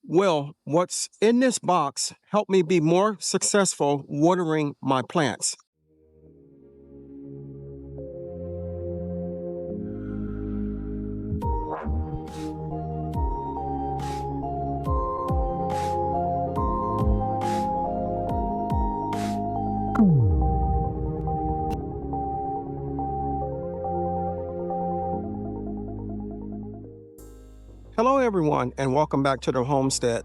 Will what's in this box help me be more successful watering my plants? Hello, everyone, and welcome back to the homestead.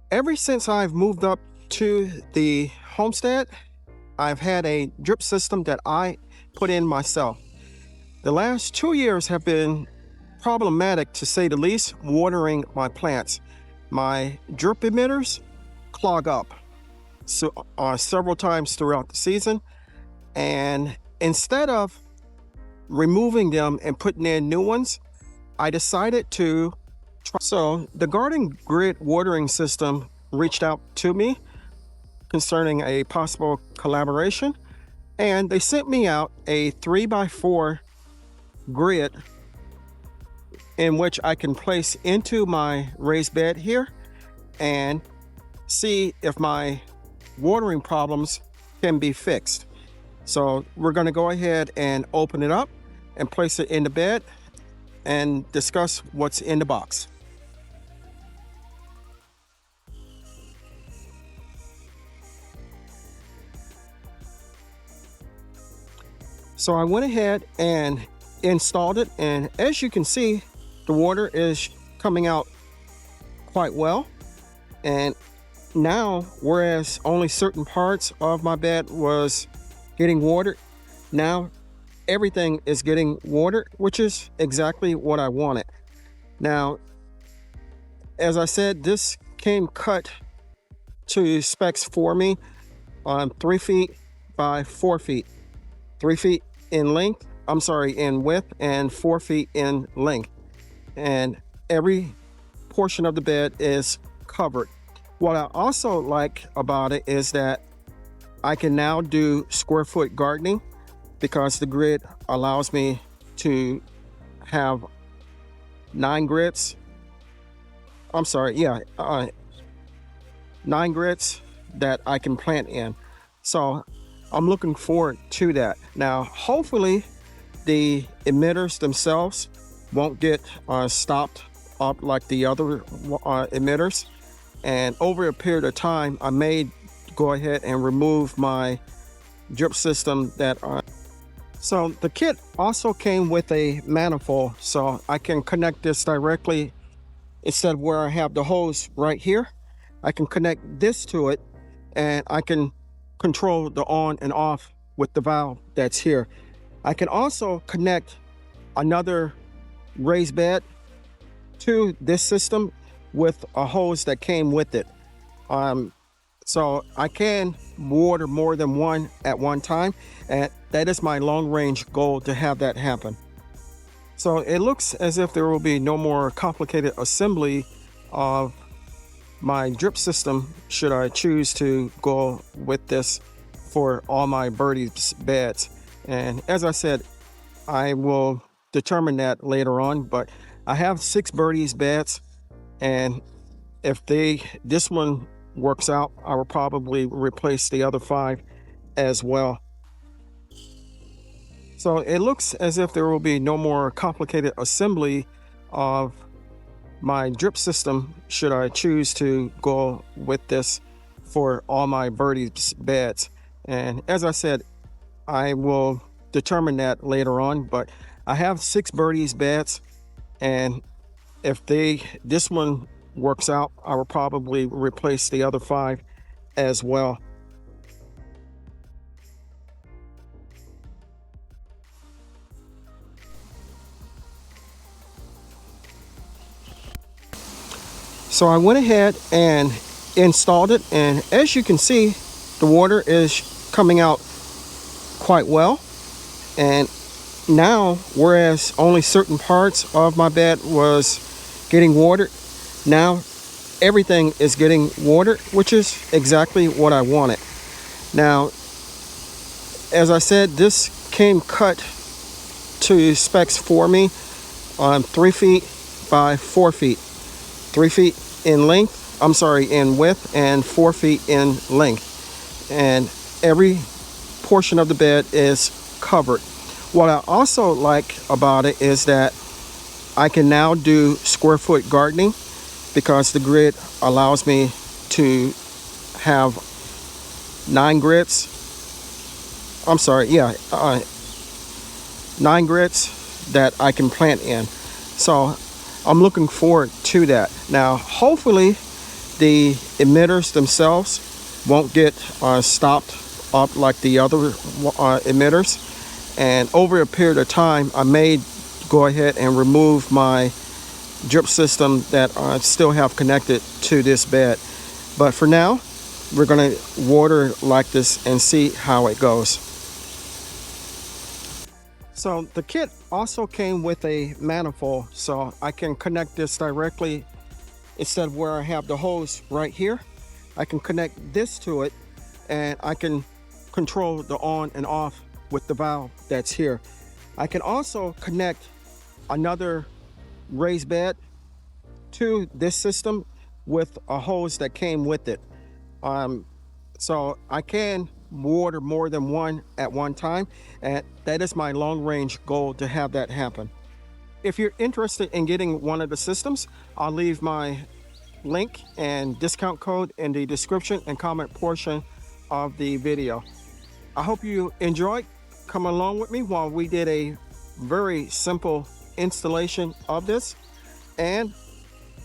Ever since I've moved up to the homestead, I've had a drip system that I put in myself. The last 2 years have been problematic, to say the least, watering my plants. My drip emitters clog up several times throughout the season, and instead of removing them and putting in new ones, I decided to try. So the garden grid watering system reached out to me concerning a possible collaboration, and they sent me out a 3x4 grid in which I can place into my raised bed here and see if my watering problems can be fixed. So we're going to go ahead and open it up and place it in the bed and discuss what's in the box. So I went ahead and installed it, and as you can see, the water is coming out quite well. And now, whereas only certain parts of my bed was getting watered, now everything is getting watered, which is exactly what I wanted. Now, as I said, this came cut to specs for me on 3 feet by 4 feet, 3 feet in width, and 4 feet in length. And every portion of the bed is covered. What I also like about it is that I can now do square foot gardening, because the grid allows me to have 9 grids. 9 grids that I can plant in. So I'm looking forward to that. Now, hopefully the emitters themselves won't get stopped up like the other emitters. And over a period of time, I may go ahead and remove my drip system So the kit also came with a manifold, so I can connect this directly. Instead of where I have the hose right here, I can connect this to it, and I can control the on and off with the valve that's here. I can also connect another raised bed to this system with a hose that came with it. So I can water more than one at one time, and that is my long-range goal, to have that happen. So it looks as if there will be no more complicated assembly of my drip system should I choose to go with this for all my birdies beds. And as I said, I will determine that later on, but I have 6 birdies beds, and if this one works out, I will probably replace the other 5 as well. So it looks as if there will be no more complicated assembly of my drip system should I choose to go with this for all my birdies beds. And as I said, I will determine that later on, but I have 6 birdies beds, and if this one works out, I will probably replace the other 5 as well. So I went ahead and installed it, and as you can see, the water is coming out quite well. And now, whereas only certain parts of my bed was getting watered, now everything is getting watered, which is exactly what I wanted. Now, as I said, this came cut to specs for me on 3 feet by 4 feet, 3 feet in length, I'm sorry, in width, and 4 feet in length. And every portion of the bed is covered. What I also like about it is that I can now do square foot gardening because the grid allows me to have 9 grids. I'm sorry, yeah, 9 grids that I can plant in. So I'm looking forward to that. Now, hopefully the emitters themselves won't get stopped up like the other emitters. And over a period of time, I may go ahead and remove my drip system that I still have connected to this bed. But for now, we're going to water like this and see how it goes. So the kit also came with a manifold, so I can connect this directly. Instead of where I have the hose right here, I can connect this to it, and I can control the on and off with the valve that's here. I can also connect another raised bed to this system with a hose that came with it. So I can water more than one at one time, and that is my long-range goal, to have that happen. If you're interested in getting one of the systems, I'll leave my link and discount code in the description and comment portion of the video. I hope you enjoyed coming along with me while we did a very simple installation of this, and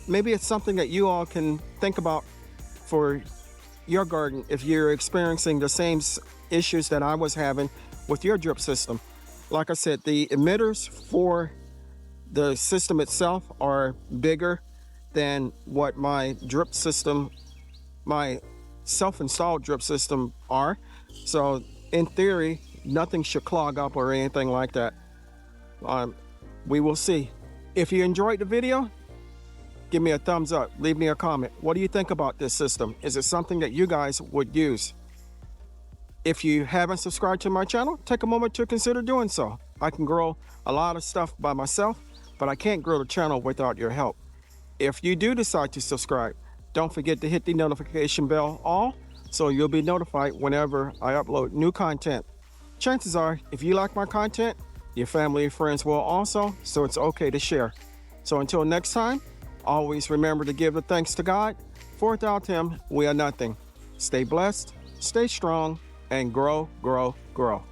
maybe it's something that you all can think about for your garden if you're experiencing the same issues that I was having with your drip system. Like I said, the emitters for the system itself are bigger than what my drip system, my self-installed drip system are. So in theory, nothing should clog up or anything like that. We will see. If you enjoyed the video, give me a thumbs up, leave me a comment. What do you think about this system? Is it something that you guys would use? If you haven't subscribed to my channel, take a moment to consider doing so. I can grow a lot of stuff by myself, but I can't grow the channel without your help. If you do decide to subscribe, don't forget to hit the notification bell all, so you'll be notified whenever I upload new content. Chances are, if you like my content, your family and friends will also, so it's okay to share. So until next time, always remember to give the thanks to God, for without Him, we are nothing. Stay blessed, stay strong, and grow, grow, grow.